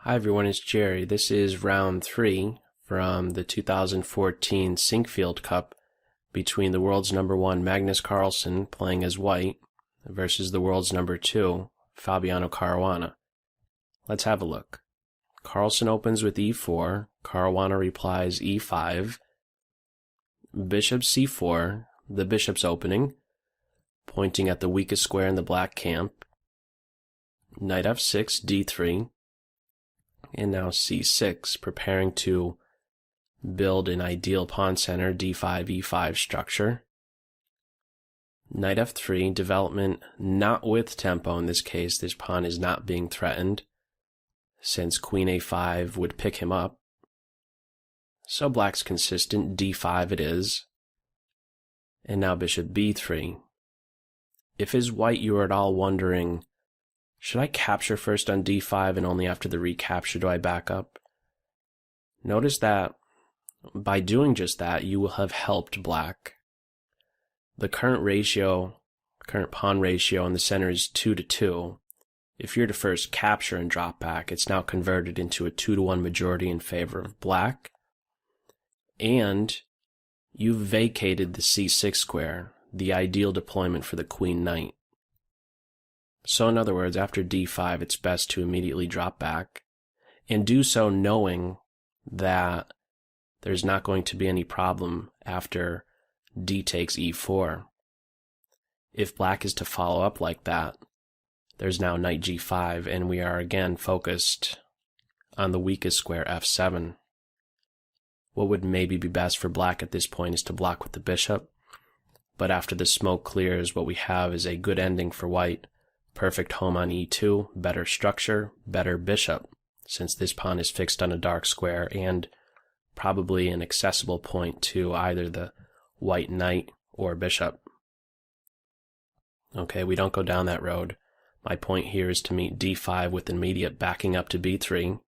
Hi everyone, it's Jerry. This is round 3 from the 2014 Sinquefield Cup between the world's number 1 Magnus Carlsen playing as white versus the world's number 2 Fabiano Caruana. Let's have a look. Carlsen opens with e4, Caruana replies e5, bishop c4, the bishop's opening, pointing at the weakest square in the black camp, knight f6, d3, and now c6, preparing to build an ideal pawn center d5, e5 structure. Knight f3, development not with tempo in this case. This pawn is not being threatened, since queen a5 would pick him up. So black's consistent, d5 it is. And now bishop b3. If as white you are at all wondering, should I capture first on d5 and only after the recapture do I back up? Notice that by doing just that, you will have helped black. The current pawn ratio in the center is 2-2. If you're to first capture and drop back, it's now converted into a 2-1 majority in favor of black. And you've vacated the c6 square, the ideal deployment for the queen knight. So in other words, after d5, it's best to immediately drop back, and do so knowing that there's not going to be any problem after d takes e4. If black is to follow up like that, there's now knight g5, and we are again focused on the weakest square, f7. What would maybe be best for black at this point is to block with the bishop, but after the smoke clears, what we have is a good ending for white. Perfect home on e2, better structure, better bishop, since this pawn is fixed on a dark square and probably an accessible point to either the white knight or bishop. Okay, we don't go down that road. My point here is to meet d5 with immediate backing up to b3.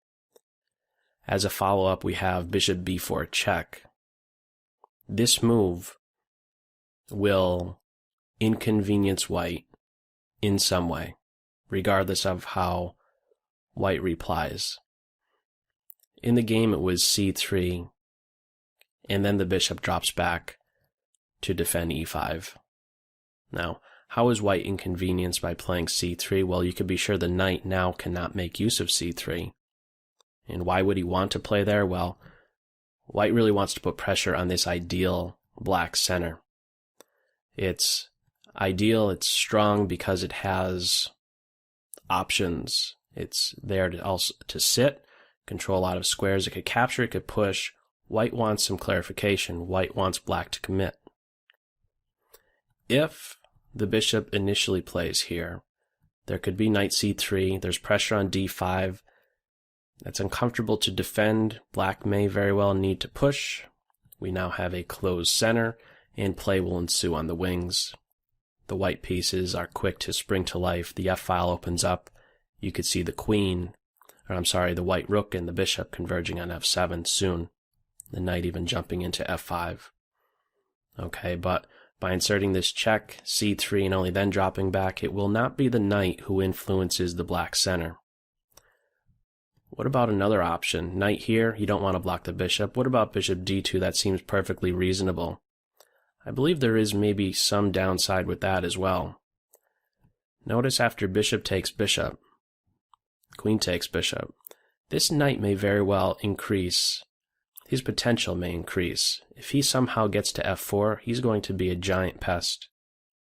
As a follow-up, we have bishop b4 check. This move will inconvenience white in some way, regardless of how white replies. In the game it was c3, and then the bishop drops back to defend e5. Now, how is white inconvenienced by playing c3? Well, you could be sure the knight now cannot make use of c3. And why would he want to play there? Well, white really wants to put pressure on this ideal black center. It's ideal, it's strong because it has options. It's there to sit, control a lot of squares. It could capture, it could push. White wants some clarification. White wants black to commit. If the bishop initially plays here, there could be knight c3. There's pressure on d5. That's uncomfortable to defend. Black may very well need to push. We now have a closed center, and play will ensue on the wings. The white pieces are quick to spring to life. The f-file opens up. You could see the the white rook and the bishop converging on f7 soon. The knight even jumping into f5. Okay, but by inserting this check, c3, and only then dropping back, it will not be the knight who influences the black center. What about another option? Knight here, you don't want to block the bishop. What about bishop d2? That seems perfectly reasonable. I believe there is maybe some downside with that as well. Notice after bishop takes bishop, queen takes bishop, this knight may very well increase. His potential may increase. If he somehow gets to f4, he's going to be a giant pest.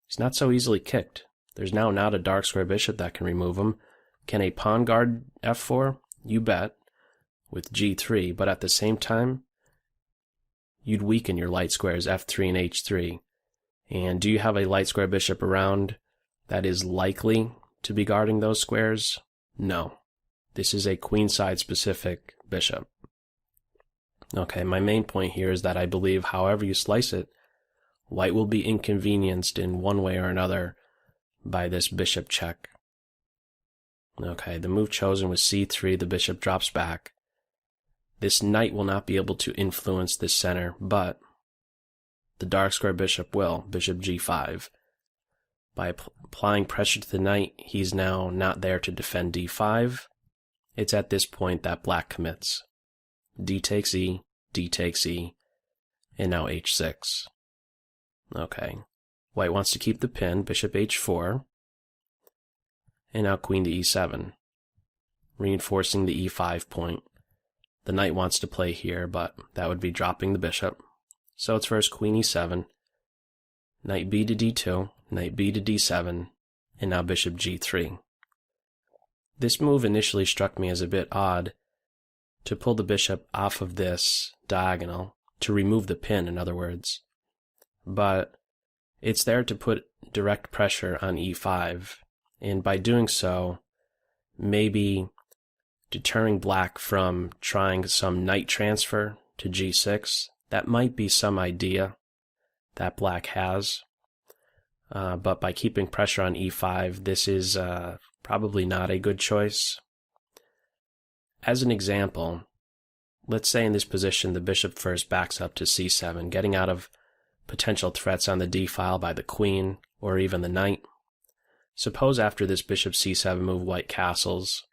He's not so easily kicked. There's now not a dark square bishop that can remove him. Can a pawn guard f4? You bet, with g3, but at the same time, you'd weaken your light squares f3 and h3. And do you have a light square bishop around that is likely to be guarding those squares? No. This is a queenside specific bishop. Okay, my main point here is that I believe however you slice it, white will be inconvenienced in one way or another by this bishop check. Okay, the move chosen was c3, the bishop drops back. This knight will not be able to influence this center, but the dark square bishop will, bishop g5. By applying pressure to the knight, he's now not there to defend d5, it's at this point that black commits. D takes E, and now H6. Okay. White wants to keep the pin, bishop H4, and now queen to E7, reinforcing the E5 point. The knight wants to play here, but that would be dropping the bishop. So it's first queen E7, knight B to D2, knight B to D7, and now bishop G3. This move initially struck me as a bit odd, to pull the bishop off of this diagonal, to remove the pin, in other words. But it's there to put direct pressure on E5, and by doing so, maybe deterring black from trying some knight transfer to G6. That might be some idea that black has, but by keeping pressure on E5, this is probably not a good choice. As an example, let's say in this position the bishop first backs up to C7, getting out of potential threats on the D file by the queen or even the knight. Suppose after this bishop C7 move white castles,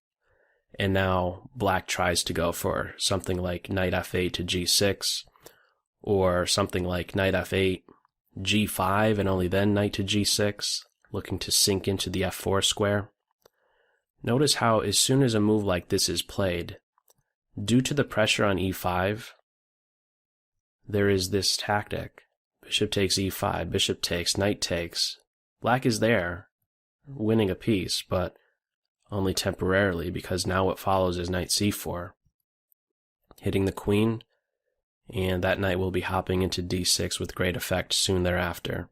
and now black tries to go for something like knight F8 to G6, or something like knight F8, G5, and only then knight to G6, looking to sink into the F4 square. Notice how as soon as a move like this is played, due to the pressure on E5, there is this tactic. Bishop takes E5, bishop takes, knight takes. Black is there, winning a piece, but only temporarily, because now what follows is knight C4, hitting the queen, and that knight will be hopping into D6 with great effect soon thereafter.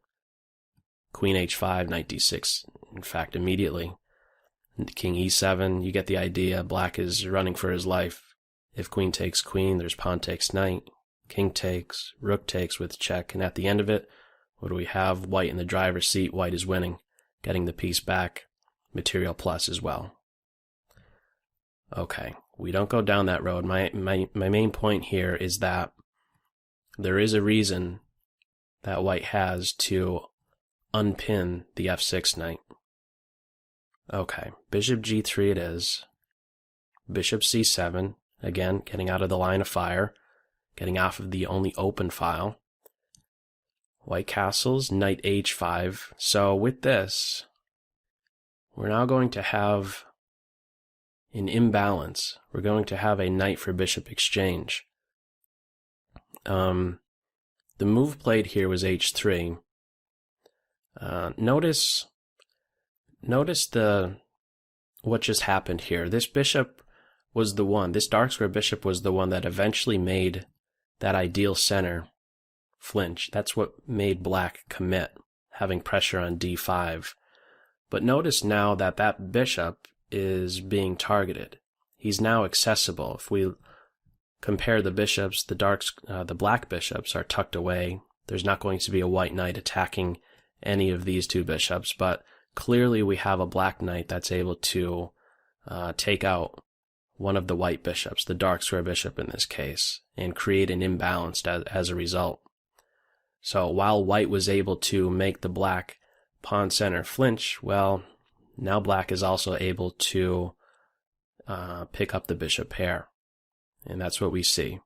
Queen H5, knight D6, in fact, immediately. King E7, you get the idea. Black is running for his life. If queen takes queen, there's pawn takes knight, king takes, rook takes with check, and at the end of it, what do we have? White in the driver's seat. White is winning, getting the piece back, material plus as well. Okay, we don't go down that road. My main point here is that there is a reason that white has to unpin the F6 knight. Okay, bishop G3 it is. Bishop C7, again, getting out of the line of fire, getting off of the only open file. White castles, knight H5. So with this, we're now going to have an imbalance. We're going to have a knight for bishop exchange. The move played here was H3. Notice what just happened here. This bishop was the one, this dark square bishop was the one that eventually made that ideal center flinch. That's what made black commit, having pressure on D5. But notice now that that bishop is being targeted. He's now accessible. If we compare the bishops, the black bishops are tucked away. There's not going to be a white knight attacking any of these two bishops, but clearly we have a black knight that's able to take out one of the white bishops, the dark square bishop in this case, and create an imbalance as a result. So while white was able to make the black pawn center flinch, well, now black is also able to pick up the bishop pair. And that's what we see.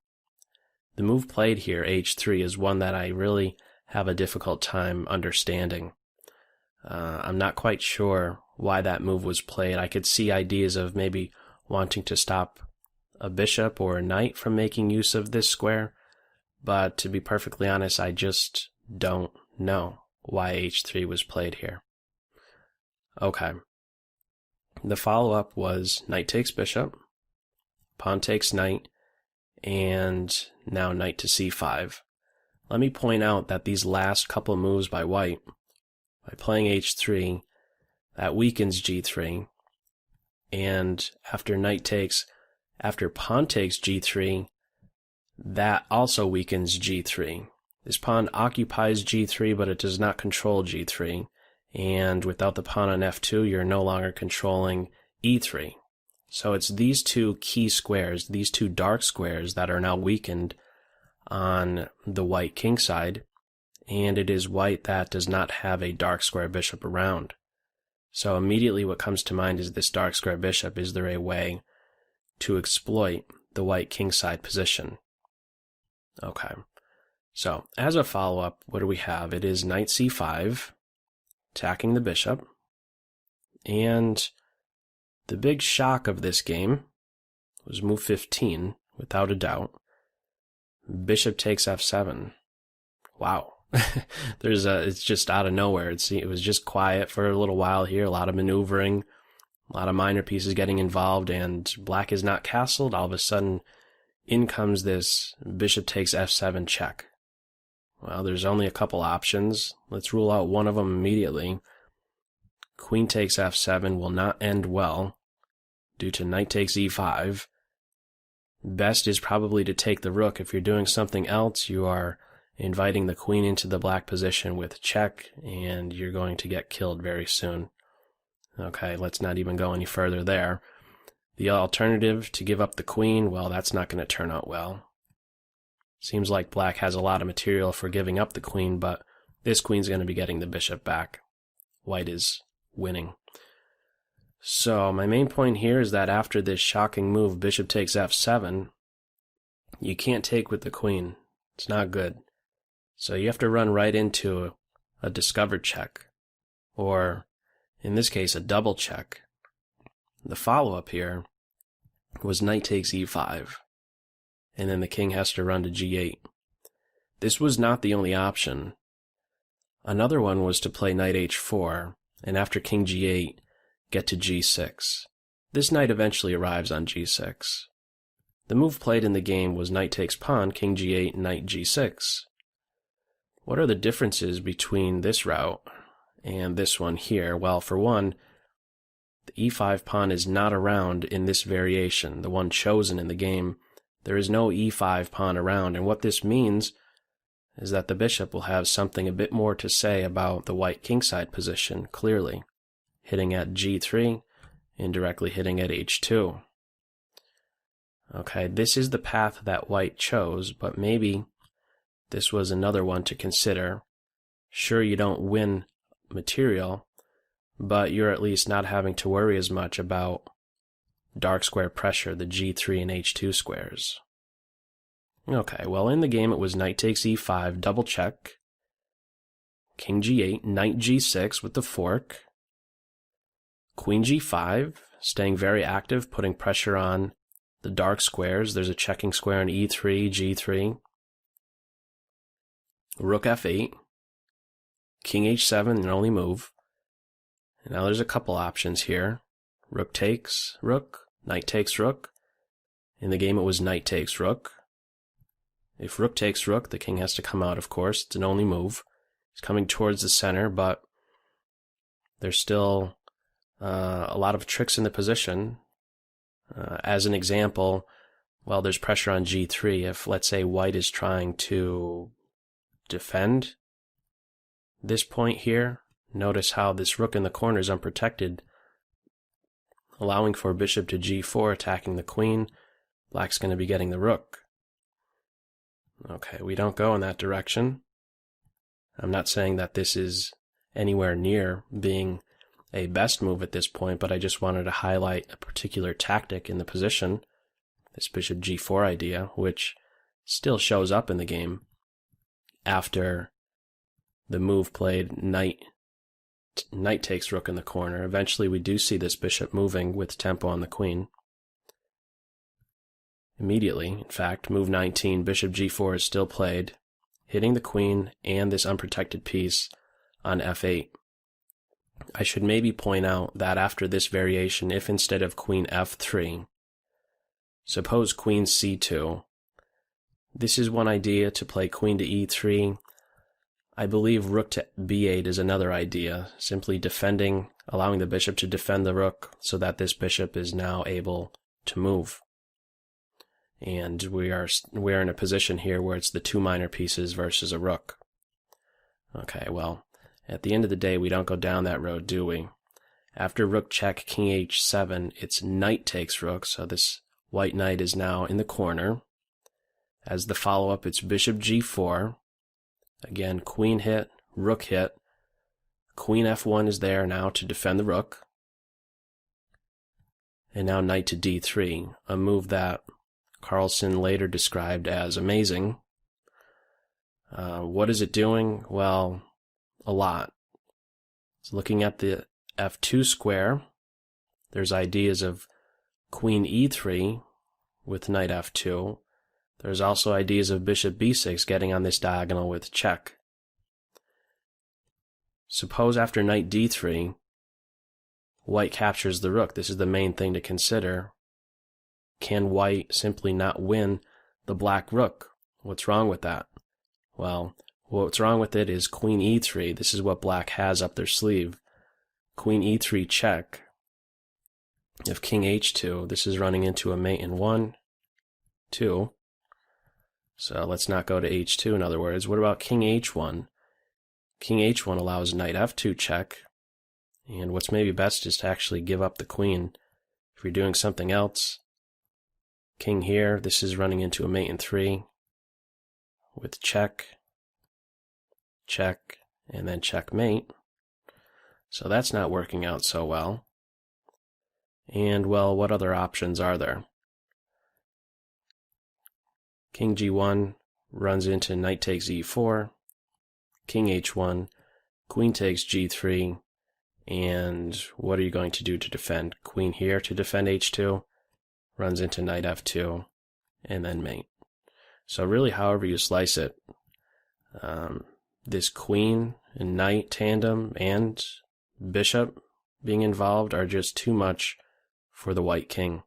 The move played here, H3, is one that I really have a difficult time understanding. I'm not quite sure why that move was played. I could see ideas of maybe wanting to stop a bishop or a knight from making use of this square, but to be perfectly honest, I just don't know why H3 was played here. Okay. The follow-up was knight takes bishop, pawn takes knight, and now knight to C5. Let me point out that these last couple moves by white, by playing H3, that weakens G3, and after pawn takes G3, that also weakens G3. This pawn occupies G3, but it does not control G3, and without the pawn on F2, you're no longer controlling E3. So it's these two key squares, these two dark squares, that are now weakened on the white king side, and it is white that does not have a dark square bishop around. So immediately what comes to mind is this dark square bishop. Is there a way to exploit the white kingside position. Okay, so as a follow-up, what do we have? It is knight c5, attacking the bishop, and the big shock of this game was move 15, without a doubt. Bishop takes f7. Wow. It's just out of nowhere. It was just quiet for a little while here, a lot of maneuvering, a lot of minor pieces getting involved, and black is not castled. All of a sudden, in comes this bishop takes f7 check. Well, there's only a couple options. Let's rule out one of them immediately. Queen takes f7 will not end well due to knight takes e5. Best is probably to take the rook. If you're doing something else, you are inviting the queen into the black position with check, and you're going to get killed very soon. Okay, let's not even go any further there. The alternative, to give up the queen, well, that's not going to turn out well. Seems like black has a lot of material for giving up the queen, but this queen's going to be getting the bishop back. White is winning. So my main point here is that after this shocking move, bishop takes f7, you can't take with the queen. It's not good. So you have to run right into a discovered check, or in this case, a double check. The follow-up here was knight takes e5, and then the king has to run to g8. This was not the only option. Another one was to play knight h4, and after king g8, get to g6. This knight eventually arrives on g6. The move played in the game was knight takes pawn, king g8, knight g6. What are the differences between this route and this one here? Well, for one, the e5 pawn is not around in this variation, the one chosen in the game. There is no e5 pawn around, and what this means is that the bishop will have something a bit more to say about the white kingside position, clearly, hitting at g3, indirectly hitting at h2. Okay, this is the path that white chose, but maybe this was another one to consider. Sure, you don't win material, but you're at least not having to worry as much about dark square pressure, the g3 and h2 squares. Okay, well, in the game it was knight takes e5, double check, king g8, knight g6 with the fork, queen g5, staying very active, putting pressure on the dark squares. There's a checking square on e3, g3, rook f8, king h7, an only move. And now there's a couple options here. Rook takes rook, knight takes rook. In the game it was knight takes rook. If rook takes rook, the king has to come out, of course. It's an only move. He's coming towards the center, but there's still a lot of tricks in the position. As an example, well, there's pressure on g3. If, let's say, white is trying to defend this point here, notice how this rook in the corner is unprotected, allowing for bishop to g4, attacking the queen. Black's going to be getting the rook. Okay, we don't go in that direction. I'm not saying that this is anywhere near being a best move at this point, but I just wanted to highlight a particular tactic in the position, this bishop g4 idea, which still shows up in the game after the move played knight takes rook in the corner. Eventually we do see this bishop moving with tempo on the queen. Immediately, in fact, move 19, bishop g4 is still played, hitting the queen and this unprotected piece on f8. I should maybe point out that after this variation, if instead of queen f3, suppose queen c2, this is one idea to play queen to e3. I believe rook to b8 is another idea, simply defending, allowing the bishop to defend the rook so that this bishop is now able to move. And we are in a position here where it's the two minor pieces versus a rook. Okay, well, at the end of the day, we don't go down that road, do we? After rook check, king h7, it's knight takes rook, so this white knight is now in the corner. As the follow-up, it's bishop g4. Again, queen hit, rook hit. Queen f1 is there now to defend the rook. And now knight to d3, a move that Carlsen later described as amazing. What is it doing? Well, a lot. So looking at the f2 square, there's ideas of queen e3 with knight f2. There's also ideas of bishop b6 getting on this diagonal with check. Suppose after knight d3, white captures the rook. This is the main thing to consider. Can white simply not win the black rook? What's wrong with that? Well, what's wrong with it is queen e3. This is what black has up their sleeve. Queen e3 check. If king h2, this is running into a mate in 1, 2. So let's not go to h2, in other words. What about king h1? King h1 allows knight f2 check. And what's maybe best is to actually give up the queen. If you're doing something else, king here, this is running into a mate in 3 with check, check, and then checkmate. So that's not working out so well. And, well, what other options are there? King g1 runs into knight takes e4, king h1, queen takes g3, and what are you going to do to defend? Queen here to defend h2, runs into knight f2, and then mate. So really, however you slice it, this queen and knight tandem and bishop being involved are just too much for the white king.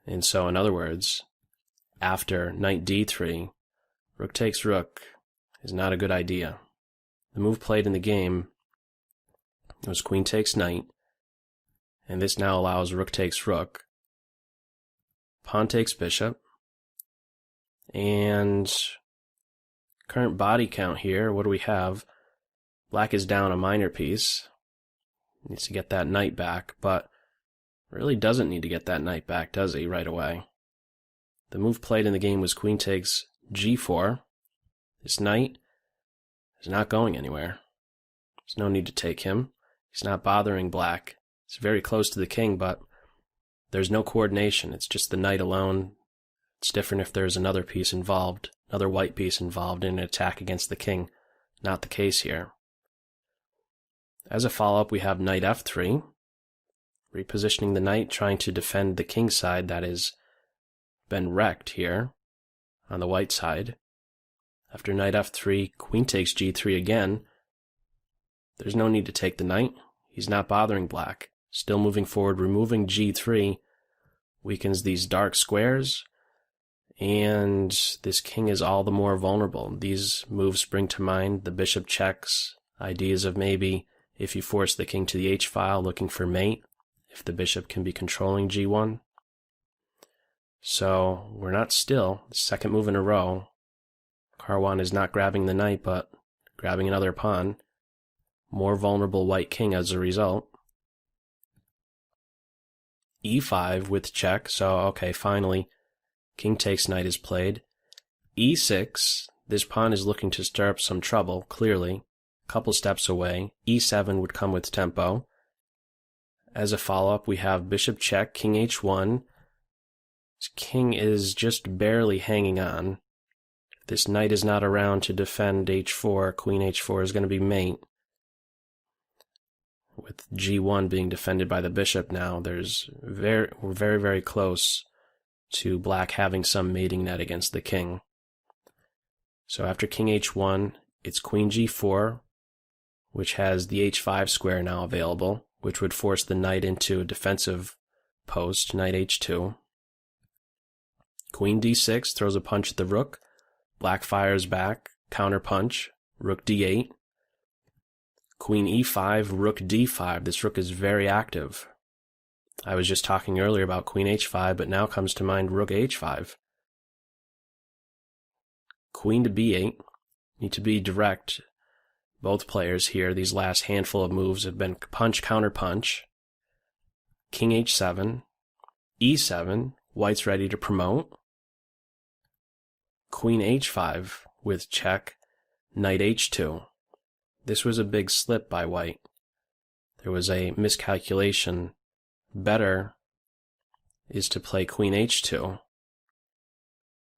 And so, in other words, after knight d3, rook takes rook is not a good idea. The move played in the game was queen takes knight, and this now allows rook takes rook, pawn takes bishop, and current body count here, what do we have? Black is down a minor piece, needs to get that knight back, but really doesn't need to get that knight back, does he, right away? The move played in the game was queen takes g4. This knight is not going anywhere. There's no need to take him. He's not bothering black. He's very close to the king, but there's no coordination. It's just the knight alone. It's different if there's another piece involved, another white piece involved in an attack against the king. Not the case here. As a follow-up, we have knight f3, repositioning the knight, trying to defend the king side that has been wrecked here on the white side. After knight f3, queen takes g3 again. There's no need to take the knight. He's not bothering black. Still moving forward, removing g3 weakens these dark squares, and this king is all the more vulnerable. These moves bring to mind the bishop checks, ideas of maybe if you force the king to the h-file looking for mate, if the bishop can be controlling g1. So we're not still. Second move in a row. Caruana is not grabbing the knight, but grabbing another pawn. More vulnerable white king as a result. e5 with check, so okay, finally, king takes knight is played. e6, this pawn is looking to stir up some trouble, clearly. A couple steps away. e7 would come with tempo. As a follow-up, we have bishop check, king h1. This king is just barely hanging on. If this knight is not around to defend h4, queen h4 is going to be mate. With g1 being defended by the bishop now, we're very, very close to black having some mating net against the king. So after king h1, it's queen g4, which has the h5 square now available, which would force the knight into a defensive post, knight h2. Queen d6 throws a punch at the rook. Black fires back, counter punch, rook d8. Queen e5, rook d5. This rook is very active. I was just talking earlier about queen h5, but now comes to mind rook h5. Queen to b8. Need to be direct. Both players here, these last handful of moves have been punch, counter punch. King h7. e7. White's ready to promote. Queen h5 with check. Knight h2. This was a big slip by white. There was a miscalculation better is to play queen h2,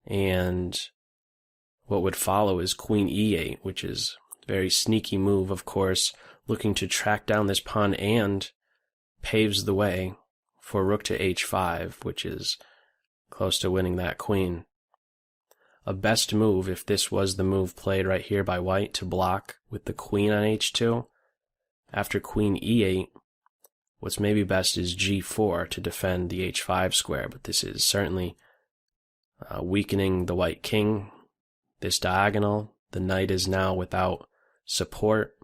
and what would follow is queen e8, which is a very sneaky move, of course, looking to track down this pawn, and paves the way for rook to h5, which is close to winning that queen. A best move, if this was the move played right here by white to block with the queen on h2, after queen e8, what's maybe best is g4 to defend the h5 square, but this is certainly weakening the white king. This diagonal, the knight is now without support.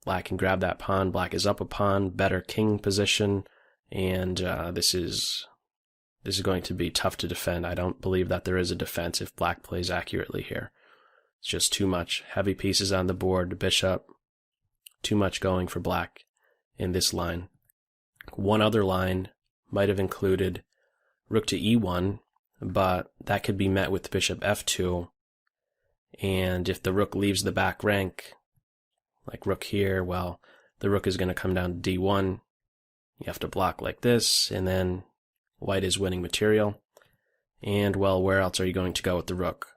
Black can grab that pawn, black is up a pawn, better king position, and this is going to be tough to defend. I don't believe that there is a defense if black plays accurately here. It's just too much. Heavy pieces on the board, bishop, too much going for black in this line. One other line might have included rook to e1, but that could be met with bishop f2, and if the rook leaves the back rank, like rook here, well, the rook is going to come down to d1. You have to block like this, and then white is winning material. And, well, where else are you going to go with the rook?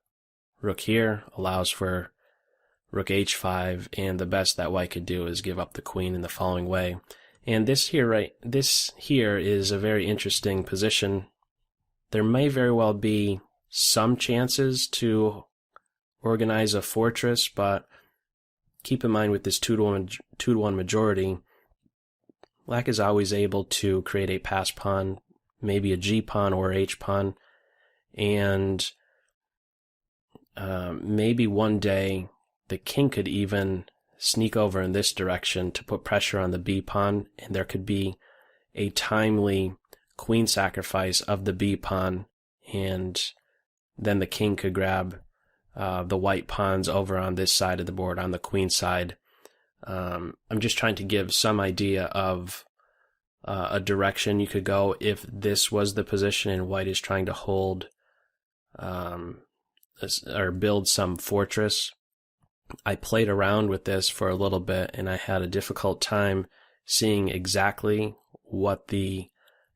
Rook here allows for rook h5, and the best that white could do is give up the queen in the following way. And this here is a very interesting position. There may very well be some chances to organize a fortress, but keep in mind with this 2-to-1 majority, black is always able to create a pass pawn, maybe a g pawn or h pawn, and maybe one day the king could even sneak over in this direction to put pressure on the b pawn, and there could be a timely queen sacrifice of the b pawn, and then the king could grab the white pawns over on this side of the board, on the queen side. I'm just trying to give some idea of a direction you could go if this was the position and white is trying to hold or build some fortress. I played around with this for a little bit, and I had a difficult time seeing exactly what the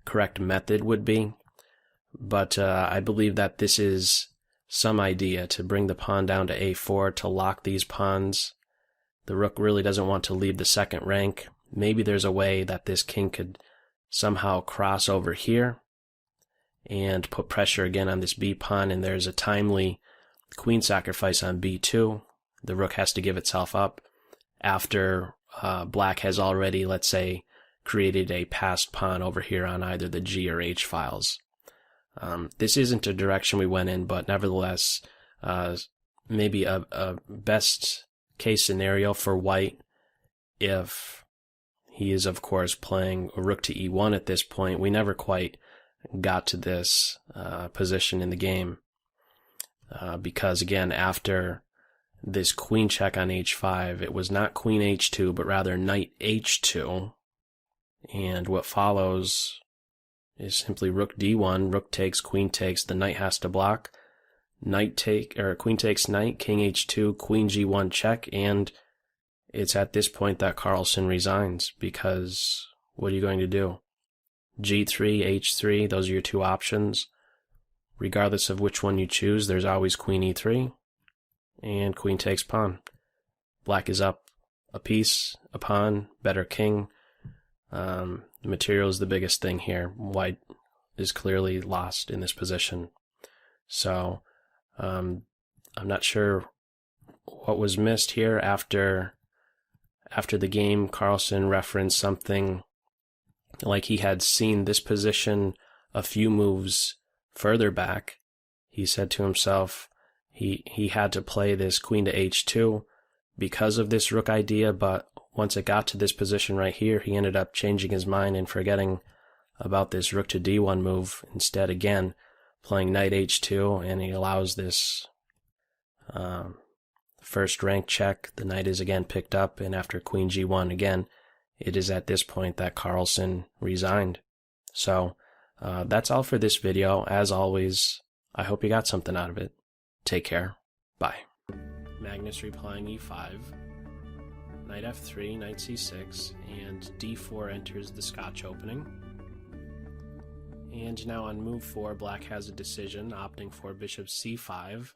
correct method would be, but I believe that this is some idea to bring the pawn down to a4 to lock these pawns. The rook really doesn't want to leave the second rank. Maybe there's a way that this king could somehow cross over here and put pressure again on this b pawn, and there's a timely queen sacrifice on b2. The rook has to give itself up after black has already, let's say, created a passed pawn over here on either the g or h files. This isn't a direction we went in, but nevertheless, maybe a best case scenario for white, if he is, of course, playing a rook to e1 at this point. We never quite got to this position in the game because, again, after this queen check on h5, it was not queen h2, but rather knight h2, and what follows is simply rook d1, rook takes, queen takes, the knight has to block, queen takes knight, king h2, queen g1 check, and it's at this point that Carlsen resigns, because what are you going to do? g3, h3, those are your two options. Regardless of which one you choose, there's always queen e3, and queen takes pawn. Black is up a piece, a pawn, better king. Material is the biggest thing here. White is clearly lost in this position. So I'm not sure what was missed here. After the game, Carlsen referenced something like he had seen this position a few moves further back. He said to himself he had to play this queen to h2 because of this rook idea, but once it got to this position right here, he ended up changing his mind and forgetting about this rook to d1 move. Instead, again, playing knight h2, and he allows this first rank check. The knight is again picked up, and after queen g1 again, it is at this point that Carlsen resigned. So that's all for this video. As always, I hope you got something out of it. Take care. Bye. Magnus replying e5. knight f3, knight c6, and d4 enters the Scotch opening. And now on move 4, black has a decision, opting for bishop c5,